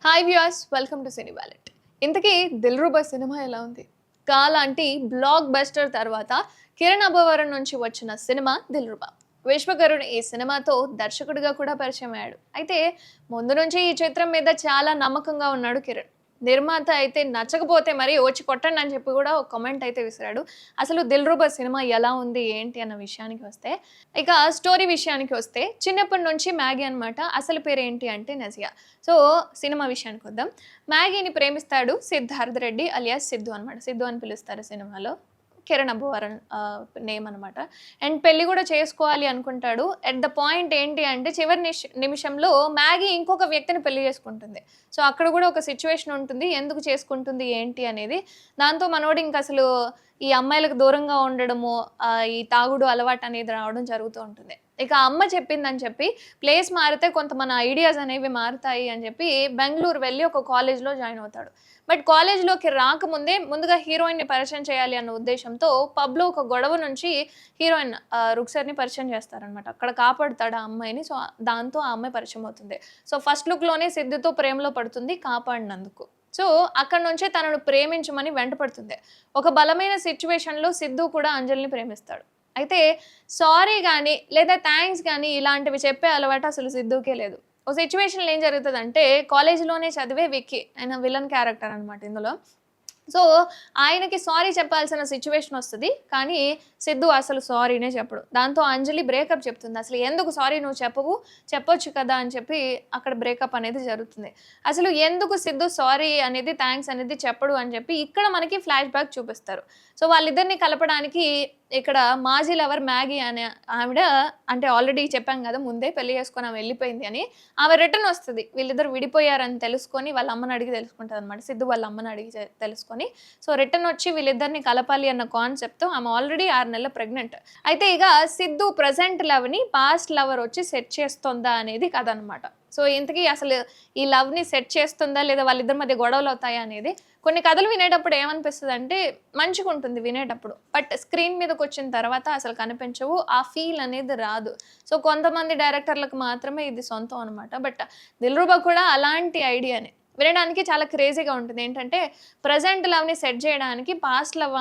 Hi viewers, welcome to cine wallet. ఇంతకీ Dilruba cinema ఎలా ఉంది? కా లాంటి బ్లాక్ బస్టర్ తర్వాత కిరణ్ అబ్బవరం నుంచి వచ్చిన సినిమా దిల్రుబా. విశ్వకరుణ్ ఈ సినిమాతో దర్శకుడిగా కూడా పరిచయం అయ్యాడు. అయితే ముందు నుంచి ఈ చిత్రం మీద చాలా నమ్మకంగా ఉన్నాడు కిరణ్. నిర్మాత అయితే నచ్చకపోతే మరి వచ్చి కొట్టండి అని చెప్పి కూడా ఒక కామెంట్ అయితే విసిరాడు. అసలు దిల్రుబా సినిమా ఎలా ఉంది ఏంటి అన్న విషయానికి వస్తే, ఇక స్టోరీ విషయానికి వస్తే చిన్నప్పటి నుంచి మ్యాగీ అనమాట. అసలు పేరు ఏంటి అంటే నజియా. సో సినిమా విషయానికి వద్దాం. మ్యాగీని ప్రేమిస్తాడు సిద్ధార్థ్ రెడ్డి అలియాస్ సిద్ధు అనమాట. సిద్ధు అని పిలుస్తారు సినిమాలో. కిరణ్ అబ్బవరం నేమ్ అనమాట. అండ్ పెళ్లి కూడా చేసుకోవాలి అనుకుంటాడు. ఎట్ ద పాయింట్ ఏంటి అంటే చివరి నిమిషంలో మ్యాగీ ఇంకొక వ్యక్తిని పెళ్లి చేసుకుంటుంది. సో అక్కడ కూడా ఒక సిచ్యువేషన్ ఉంటుంది. ఎందుకు చేసుకుంటుంది ఏంటి అనేది. దాంతో మనోడు ఇంక అసలు ఈ అమ్మాయిలకు దూరంగా ఉండడము, ఈ తాగుడు అలవాటు అనేది రావడం జరుగుతూ ఉంటుంది. ఇక అమ్మ చెప్పిందని చెప్పి ప్లేస్ మారితే కొంత మన ఐడియాస్ అనేవి మారుతాయి అని చెప్పి బెంగళూరు వెళ్ళి ఒక కాలేజ్‌లో జాయిన్ అవుతాడు. బట్ కాలేజ్‌లోకి రాకముందే ముందుగా హీరోయిన్‌ని పరిచయం చేయాలి అన్న ఉద్దేశంతో పబ్‌లో ఒక గొడవ నుంచి హీరోయిన్ రుక్సర్‌ని పరిచయం చేస్తారనమాట. అక్కడ కాపాడుతాడు ఆ అమ్మాయిని. సో దాంతో ఆ అమ్మాయి పరిచయం అవుతుంది. సో ఫస్ట్ లుక్‌లోనే సిద్దుతో ప్రేమలో పడుతుంది కాపాడినందుకు. సో అక్కడి నుంచే తనను ప్రేమించమని వెంటపడుతుంది. ఒక బలమైన సిట్యుయేషన్‌లో సిద్దు కూడా అంజలిని ప్రేమిస్తాడు. అయితే సారీ గాని, లేదా థాంక్స్ గాని ఇలాంటివి చెప్పే అలవాటు అసలు సిద్దుకే లేదు. ఓ సిట్యుయేషన్‌లో ఏం జరుగుతదంటే కాలేజ్‌లోనే చదివే విక్కీ, ఆయన విలన్ క్యారెక్టర్ అనమాట ఇందులో. సో ఆయనకి సారీ చెప్పాల్సిన సిట్యుయేషన్ వస్తది. కానీ సిద్దు అసలు సారీనే చెప్పడు. దాంతో అంజలి బ్రేకప్ చెప్తుంది. అసలు ఎందుకు సారీ నువ్వు చెప్పవు? చెప్పొచ్చు కదా అని చెప్పి అక్కడ బ్రేకప్ అనేది జరుగుతుంది. అసలు ఎందుకు సిద్దు సారీ అనేది, థాంక్స్ అనేది చెప్పడు అని చెప్పి ఇక్కడ మనకి ఫ్లాష్ బ్యాక్ చూపిస్తారు. సో వాళ్ళిద్దరిని కలపడానికి ఇక్కడ మాజీ లవర్ మ్యాగీ అనే ఆవిడ, అంటే ఆల్రెడీ చెప్పాం కదా ముందే పెళ్లి చేసుకొని ఆమె వెళ్ళిపోయింది అని. ఆమె రిటర్న్ వస్తది. వీళ్ళిద్దరు విడిపోయారని తెలుసుకొని వాళ్ళ అమ్మని అడిగి తెలుసుకుంటదనమాట. సిద్దు వాళ్ళ అమ్మని అడిగి తెలుసుకొని. సో రిటర్న్ వచ్చి వీళ్ళిద్దరిని కలపాలి అన్న కాన్సెప్ట్‌తో ఆమె ఆల్రెడీ 6 నెలల ప్రెగ్నెంట్. అయితే ఇక సిద్దు ప్రెజెంట్ లవ్‌ని పాస్ట్ లవర్ వచ్చి సెట్ చేస్తుందా అనేది కథ అనమాట. సో ఇంతకీ అసలు ఈ లవ్‌ని సెట్ చేస్తుందా? లేదా వాళ్ళిద్దరి మధ్య గొడవలవుతాయా అనేది. కొన్ని కథలు వినేటప్పుడు ఏమనిపిస్తదంటే మంచిగుంటుంది వినేటప్పుడు. బట్ స్క్రీన్ మీదకొచ్చిన తర్వాత అసలు కనిపించవు. ఆ ఫీల్ అనేది రాదు. సో కొంతమంది డైరెక్టర్లకు మాత్రమే ఇది సొంతం అనమాట. బట్ 'దిల్రుబా' కూడా అలాంటి ఐడియానే. వినడానికి చాలా క్రేజీగా ఉంటుంది. ఏంటంటే ప్రెజెంట్ లవ్‌ని సెట్ జేయడానికి పాస్ట్ లవ్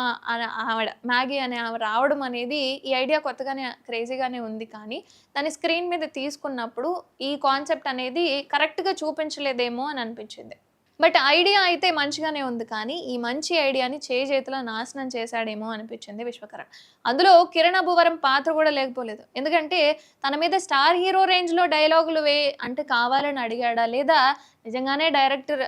ఆవిడ మ్యాగీ అనే ఆమె రావడం అనేది ఈ ఐడియా కొత్తగానే క్రేజీగానే ఉంది. కానీ దాన్ని స్క్రీన్ మీద తీసుకున్నప్పుడు ఈ కాన్సెప్ట్ అనేది కరెక్ట్‌గా చూపించలేదేమో అని అనిపించింది. బట్ ఐడియా అయితే మంచిగానే ఉంది. కానీ ఈ మంచి ఐడియాని చేజేతులా నాశనం చేశాడేమో అనిపించింది విశ్వకరణ్. అందులో కిరణ్ అబ్బవరం పాత్ర కూడా లేకపోలేదు. ఎందుకంటే తన మీద స్టార్ హీరో రేంజ్‌లో డైలాగులు అంటే కావాలని అడిగాడా? లేదా నిజంగానే డైరెక్టర్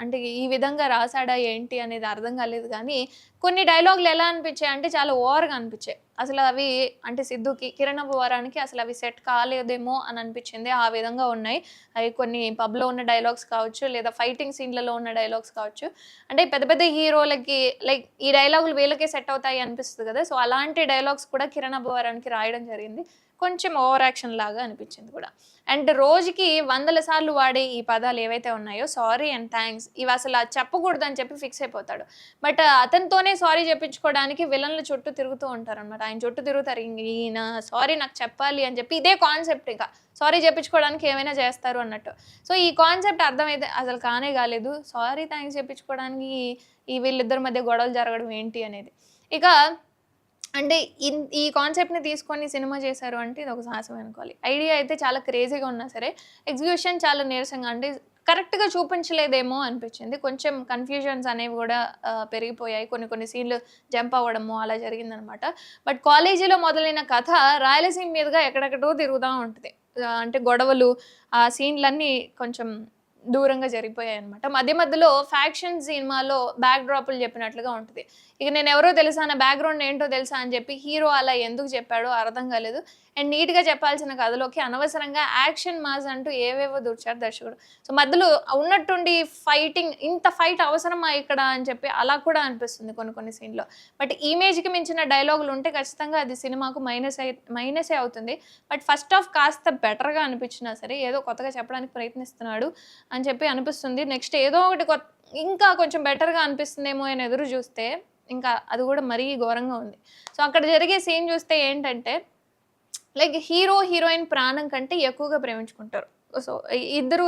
అంటే ఈ విధంగా రాసాడా ఏంటి అనేది అర్థం కాలేదు. కానీ కొన్ని డైలాగులు ఎలా అనిపించాయంటే చాలా ఓవర్‌గా అనిపించాయి. అసలు అవి అంటే సిద్దుకి, కిరణ్ అబ్బవరానికి అసలు అవి సెట్ కాలేదేమో అని అనిపించింది. ఆ విధంగా ఉన్నాయి. అవి కొన్ని పబ్‌లో ఉన్న డైలాగ్స్ కావచ్చు, లేదా ఫైటింగ్ సీన్‌లలో ఉన్న డైలాగ్స్ కావచ్చు. అంటే పెద్ద పెద్ద హీరోలకి లైక్ ఈ డైలాగులు వీళ్ళకే సెట్ అవుతాయి అనిపిస్తది కదా! సో అలాంటి డైలాగ్స్ కూడా కిరణ్ అబ్బవరానికి రాయడం జరిగింది. కొంచెం ఓవర్ యాక్షన్ లాగా అనిపించింది కూడా. అండ్ రోజుకి వందల సార్లు వాడే ఈ పదాలు ఏవైతే ఉన్నాయో సారీ అండ్ థాంక్స్, ఇవి అసలు చెప్పకూడదని చెప్పి ఫిక్స్ అయిపోతాడు. బట్ అతనితోనే సారీ చెప్పించుకోవడానికి విలన్లు చుట్టూ తిరుగుతూ ఉంటారనమాట. ఆయన చుట్టూ తిరుగుతారు. ఈయన సారీ నాకు చెప్పాలి అని చెప్పి ఇదే కాన్సెప్ట్ ఇక. సారీ చెప్పించుకోవడానికి ఏమైనా చేస్తారు అన్నట్టు. సో ఈ కాన్సెప్ట్ అర్థమైతే అసలు కానే కాలేదు. సారీ, థాంక్స్ చెప్పించుకోవడానికి ఈ వీళ్ళిద్దరి మధ్య గొడవలు జరగడం ఏంటి అనేది. ఇక అంటే ఈ కాన్సెప్ట్‌ని తీసుకొని సినిమా చేశారు అంటే ఇదొక సాహసమే అనుకోవాలి. ఐడియా అయితే చాలా క్రేజీగా ఉన్నా సరే, ఎగ్జిక్యూషన్ చాలా నీరసంగా, అంటే కరెక్ట్‌గా చూపించలేదేమో అనిపించింది. కొంచెం కన్‌ఫ్యూజన్స్ అనేవి గూడా పెరిగిపోయాయి. కొన్ని కొన్ని సీన్‌లు జంప్ అవ్వడము అలా జరిగిందనమాట. బట్ కాలేజీలో మొదలైన కథ రాయలసీమ మీదుగా ఎక్కడెక్కడో తిరుగుతా ఉంటది. అంటే గొడవలు, ఆ సీన్‌లన్నీ కొంచెం దూరంగా జరిగిపోయాయన్నమాట. మధ్య మధ్యలో ఫ్యాక్షన్ సినిమాలో బ్యాక్ డ్రాపులు చెప్పినట్లుగా ఉంటది. ఇక నేనెవరో తెలుసా? నా బ్యాక్‌గ్రౌండ్ ఏంటో తెలుసా? అని చెప్పి హీరో అలా ఎందుకు చెప్పాడో అర్థం కాలేదు. అండ్ నీట్‌గా చెప్పాల్సిన కథలోకి అనవసరంగా యాక్షన్ మాస్ అంటూ ఏవేవో దూర్చారు దర్శకుడు. సో మధ్యలో ఉన్నట్టుండి ఫైటింగ్, ఇంత ఫైట్ అవసరమా ఇక్కడ అని చెప్పి అలా కూడా అనిపిస్తుంది కొన్ని కొన్ని సీన్‌లో. బట్ ఇమేజ్‌కి మించిన డైలాగులు ఉంటే ఖచ్చితంగా అది సినిమాకు మైనసే అవుతుంది. బట్ ఫస్ట్ హాఫ్ కాస్త బెటర్‌గా అనిపించినా సరే ఏదో కొత్తగా చెప్పడానికి ప్రయత్నిస్తున్నాడు అని చెప్పి అనిపిస్తుంది. నెక్స్ట్ ఏదో ఒకటి ఇంకా కొంచెం బెటర్‌గా అనిపిస్తుందేమో అని ఎదురు చూస్తే ఇంకా అది కూడా మరీ ఘోరంగా ఉంది. సో అక్కడ జరిగే సీన్ చూస్తే ఏంటంటే లైక్ హీరో, హీరోయిన్ ప్రాణం కంటే ఎక్కువగా ప్రేమించుకుంటారు. సో, ఇద్దరు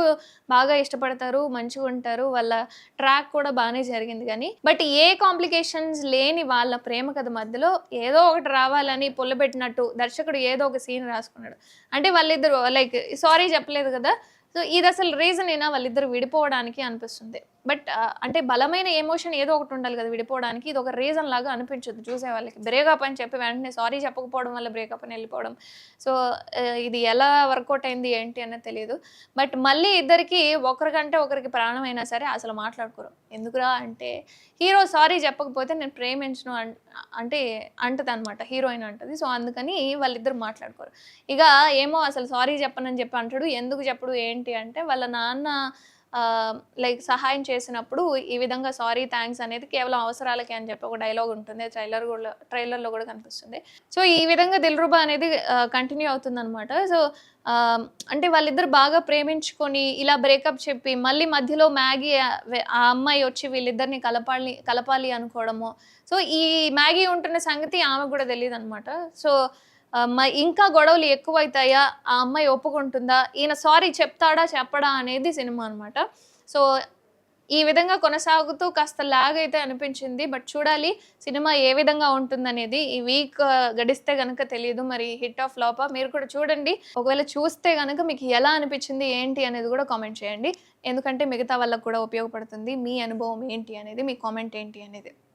బాగా ఇష్టపడతారు, మంచిగుంటారు. వాళ్ళ ట్రాక్ కూడా బానే జరిగింది గానీ, బట్ ఏ కాంప్లికేషన్స్ లేని వాళ్ళ ప్రేమ కథ మధ్యలో ఏదో ఒకటి రావాలని పుల్లబెట్టినట్టు దర్శకుడు ఏదో ఒక సీన్ రాసుకున్నాడు. అంటే వాళ్ళిద్దరు లైక్ సారీ చెప్పలేదు గదా! సో, ఇదసలు రీజనేనా వాళ్ళిద్దరు విడిపోవడానికి అనిపిస్తుంది. బట్ అంటే బలమైన ఎమోషన్ ఏదో ఒకటి ఉండాలి గదా! విడిపోవడానికి. ఇదొక రీజన్ లాగా అనిపించదు చూసేవాళ్ళకి. బ్రేకప్ అని చెప్పి వెంటనే సారీ చెప్పకపోవడం వల్ల బ్రేకప్ అని ఎళ్ళిపోవడం. సో, ఇది ఎలా వర్కౌట్ అయింది ఏంటి అన్నది తెలీదు. బట్ మళ్ళీ ఇద్దరికీ ఒకరికంటే ఒకరికి ప్రాణమైనా సరే అసలు మాట్లాడుకోరు. ఎందుకురా అంటే హీరో సారీ చెప్పకపోతే నేను ప్రేమించను అంటే అంటదనమాట. హీరోయిన్ అంటది. సో, అందుకని వాళ్ళిద్దరు మాట్లాడుకోరు. ఇక ఏమో అసలు సారీ చెప్పనని చెప్పి అంటాడు. ఎందుకు చెప్పడు ఏంటి అంటే వాళ్ళ నాన్న లైక్ సహాయం చేసినప్పుడు ఈ విధంగా సారీ, థాంక్స్ అనేది కేవలం అవసరాలకే అని చెప్పి ఒక డైలాగ్ ఉంటుంది. ట్రైలర్‌లో కూడా కనిపిస్తుంది. సో, ఈ విధంగా 'దిల్‌రుబా' అనేది కంటిన్యూ అవుతుందనమాట. సో, అంటే వాళ్ళిద్దరు బాగా ప్రేమించుకొని ఇలా బ్రేకప్ చెప్పి మళ్ళీ మధ్యలో మ్యాగీ ఆ అమ్మాయి వచ్చి వీళ్ళిద్దరిని కలపాలి అనుకోవడము. సో, ఈ మ్యాగీ ఉంటున్న సంగతి ఆమెకు కూడా తెలీదనమాట. సో, ఇంకా గొడవలు ఎక్కువైతాయా? ఆ అమ్మాయి ఒప్పుకుంటుందా? ఈయన సారీ చెప్తాడా? చెప్పడా? అనేది సినిమా అనమాట. సో, ఈ విధంగా కొనసాగుతూ కాస్త లాగ్ అయితే అనిపించింది. బట్ చూడాలి సినిమా ఏ విధంగా ఉంటుందనేది. ఈ వీక్ గడిస్తే గనక తెలీదు. మరి హిట్టా? ఫ్లాపా? మీరు కూడా చూడండి. ఒకవేళ చూస్తే గనక మీకు ఎలా అనిపించింది? ఏంటి? అనేది కూడా కామెంట్ చేయండి. ఎందుకంటే మిగతా వాళ్ళకి కూడా ఉపయోగపడుతుంది. మీ అనుభవం ఏంటి అనేది? మీ కామెంట్ ఏంటి అనేది?